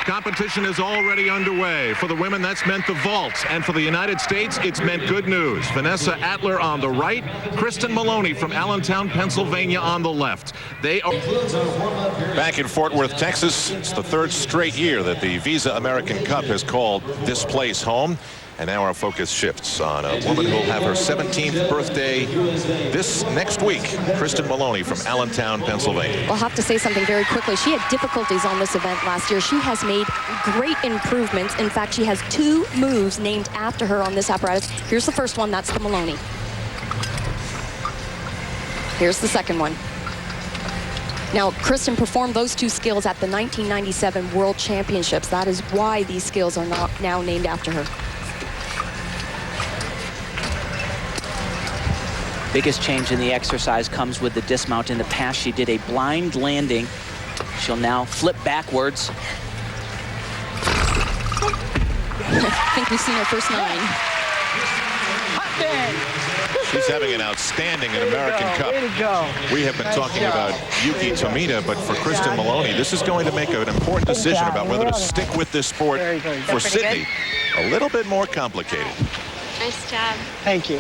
Competition is already underway. For the women, that's meant the vault. And for the United States, it's meant good news. Vanessa Atler on the right, Kristen Maloney from Allentown, Pennsylvania on the left. They are back in Fort Worth, Texas. It's the third straight year that the Visa American Cup has called this place home. And now our focus shifts on a woman who will have her 17th birthday this next week, Kristen Maloney from Allentown, Pennsylvania. I'll have to say something very quickly. She had difficulties on this event last year. She has made great improvements. In fact, she has 2 moves named after her on this apparatus. Here's the first one. That's the Maloney. Here's the second one. Now, Kristen performed those 2 skills at the 1997 World Championships. That is why these skills are now named after her. Biggest change in the exercise comes with the dismount. In the past, she did a blind landing. She'll now flip backwards. I think we've seen her first 9. She's having an outstanding American Cup. Way to go. We have been talking about Yuki Tomita, but for Kristen Maloney, this is going to make an important decision about whether to stick with this sport for Sydney. A little bit more complicated. Nice job. Thank you.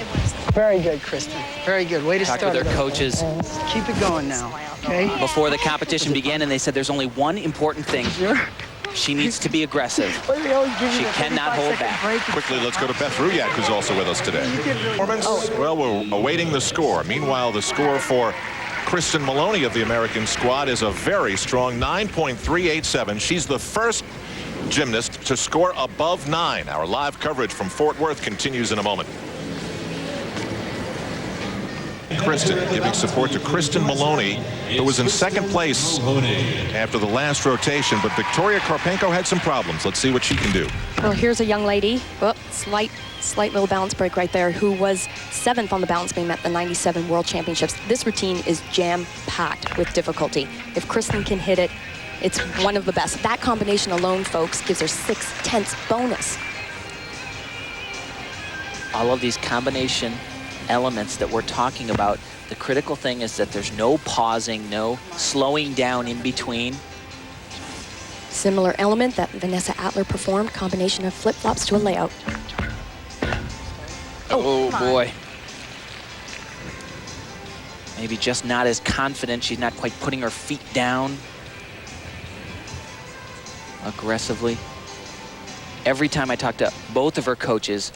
Very good, Kristen. Very good. Way to Talked start. with their coaches Keep it going now, okay? before the competition began, and they said there's only one important thing. She needs to be aggressive. She cannot hold back. Quickly, let's go to Beth Ruyak, who's also with us today. Performance? Well, we're awaiting the score. Meanwhile, the score for Kristen Maloney of the American squad is a very strong 9.387. She's the first gymnast to score above 9. Our live coverage from Fort Worth continues in a moment. Kristen giving support to Kristen Maloney, who was in second place after the last rotation, but Victoria Karpenko had some problems. Let's see what she can do. Well, here's a young lady, slight little balance break right there, who was 7th on the balance beam at the 97 World Championships. This routine is jam-packed with difficulty. If Kristen can hit it, it's one of the best. That combination alone, folks, gives her 6/10 bonus. All of these combination elements that we're talking about, the critical thing is that there's no pausing, no slowing down in between. Similar element that Vanessa Atler performed, combination of flip-flops to a layout. Oh boy. Maybe just not as confident. She's not quite putting her feet down aggressively. Every time I talk to both of her coaches,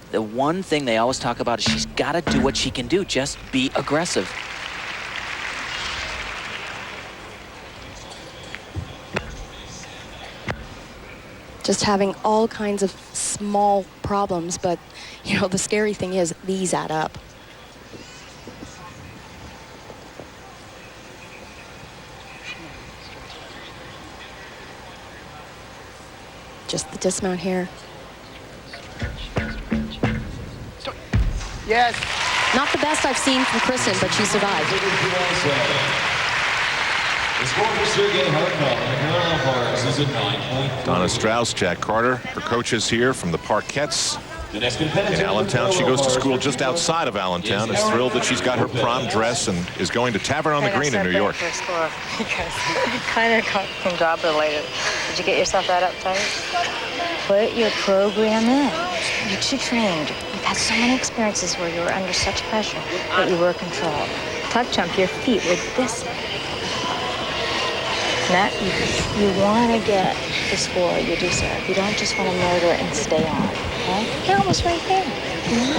the one thing they always talk about is she's got to do what she can do. Just be aggressive. Just having all kinds of small problems, but, you know, the scary thing is these add up. Just the dismount here. Yes. Not the best I've seen from Kristen, but she survived. Donna Strauss, Jack Carter, her coaches here from the Parkettes in Allentown. She goes to school just outside of Allentown, is thrilled that she's got her prom dress and is going to Tavern on the Green in New York. Because it kind of got some job related. Did you get yourself that uptight? Put your program in. You're too trained. You've had so many experiences where you were under such pressure that you were controlled. Tuck jump your feet with this. Now, you want to get the score you deserve. You don't just want to murder and stay on, okay? You're almost right there.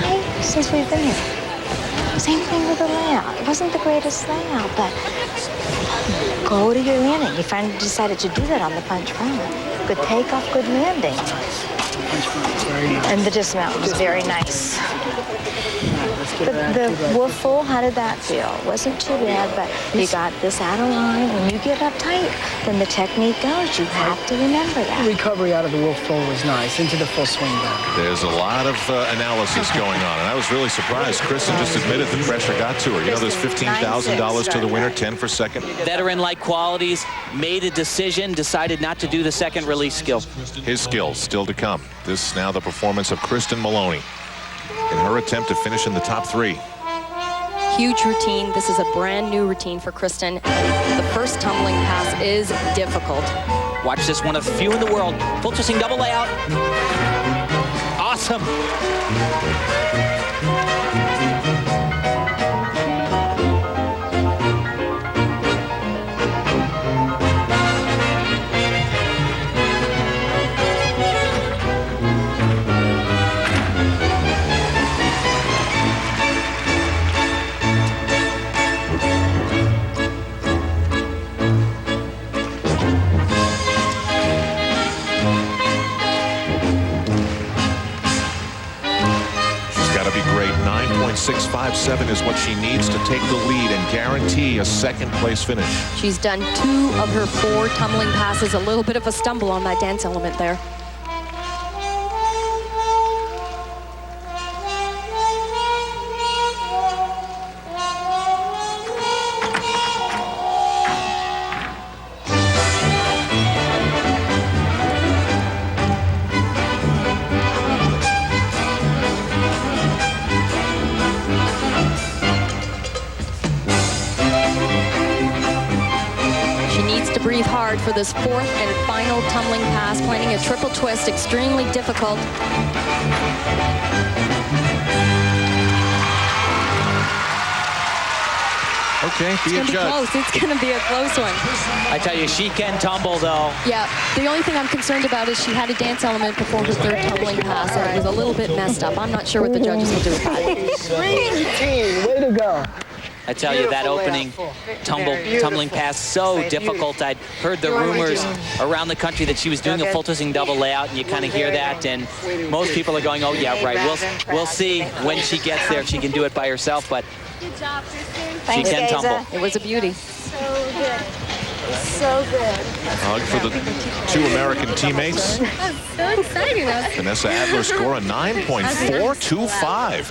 Right since we've been here. Same thing with the layout. It wasn't the greatest layout, but go to your landing. You finally decided to do that on the punch front. Good takeoff, good landing. And the dismount was very nice. The wolf full, how did that feel? Wasn't too bad, but you got this out of line. When you get uptight, then the technique goes. You have to remember that. The recovery out of the wolf full was nice, into the full swing back. There's a lot of analysis going on, and I was really surprised. Kristen just admitted the pressure got to her. You know, there's $15,000 to the winner, 10 for second. Veteran-like qualities, made a decision, decided not to do the second release skill. His skills still to come. This now the performance of Kristen Maloney in her attempt to finish in the top 3. Huge routine. This is a brand new routine for Kristen. The first tumbling pass is difficult. Watch this, one of the few in the world. Full twisting double layout. Awesome. Great. 9.657 is what she needs to take the lead and guarantee a second-place finish. She's done 2 of her 4 tumbling passes. A little bit of a stumble on that dance element there. Breathe hard for this 4th and final tumbling pass, planning a triple twist, extremely difficult. Okay, be a judge. It's going to be close. It's going to be a close one. I tell you, she can tumble, though. Yeah, the only thing I'm concerned about is she had a dance element before her 3rd tumbling pass, and it was a little bit messed up. I'm not sure what the judges will do with that. Way to go. I tell you, that opening tumbling pass, so difficult. I'd heard the rumors around the country that she was doing a full twisting double layout, and you kind of hear that, and most people are going, oh yeah, right, we'll see when she gets there if she can do it by herself, but she can tumble. It was a beauty. So good. So good. Hug for the 2 American teammates. So exciting. Vanessa Adler score a 9.425.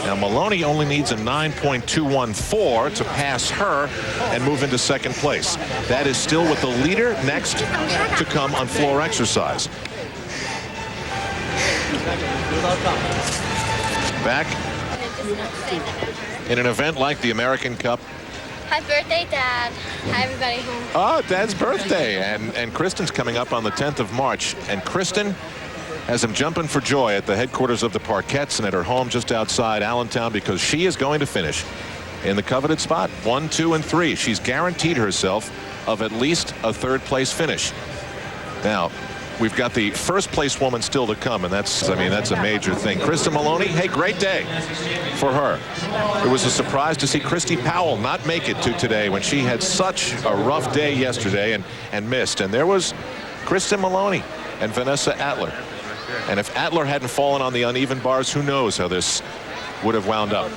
Now Maloney only needs a 9.214 to pass her and move into second place. That is still with the leader next to come on floor exercise. Back in an event like the American Cup. Happy birthday, Dad. Hi, everybody home. Oh, Dad's birthday. And Kristen's coming up on the 10th of March. And Kristen has him jumping for joy at the headquarters of the Parkettes and at her home just outside Allentown, because she is going to finish in the coveted spot 1, 2, and 3. She's guaranteed herself of at least a 3rd place finish. Now, we've got the 1st place woman still to come, and that's a major thing. Kristen Maloney, hey, great day for her. It was a surprise to see Christy Powell not make it to today when she had such a rough day yesterday and missed. And there was Kristen Maloney and Vanessa Adler. And if Adler hadn't fallen on the uneven bars, who knows how this would have wound up.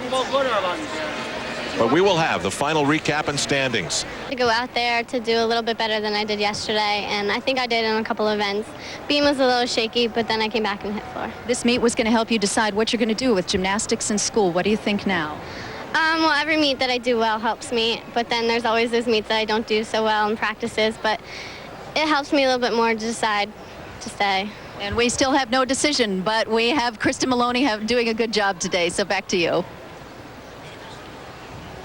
But we will have the final recap and standings. To go out there to do a little bit better than I did yesterday, and I think I did in a couple events. Beam was a little shaky, but then I came back and hit floor. This meet was going to help you decide what you're going to do with gymnastics in school. What do you think now? Well, every meet that I do well helps me, but then there's always those meets that I don't do so well in practices, but it helps me a little bit more to decide to stay. And we still have no decision, but we have Kristen Maloney doing a good job today, so back to you.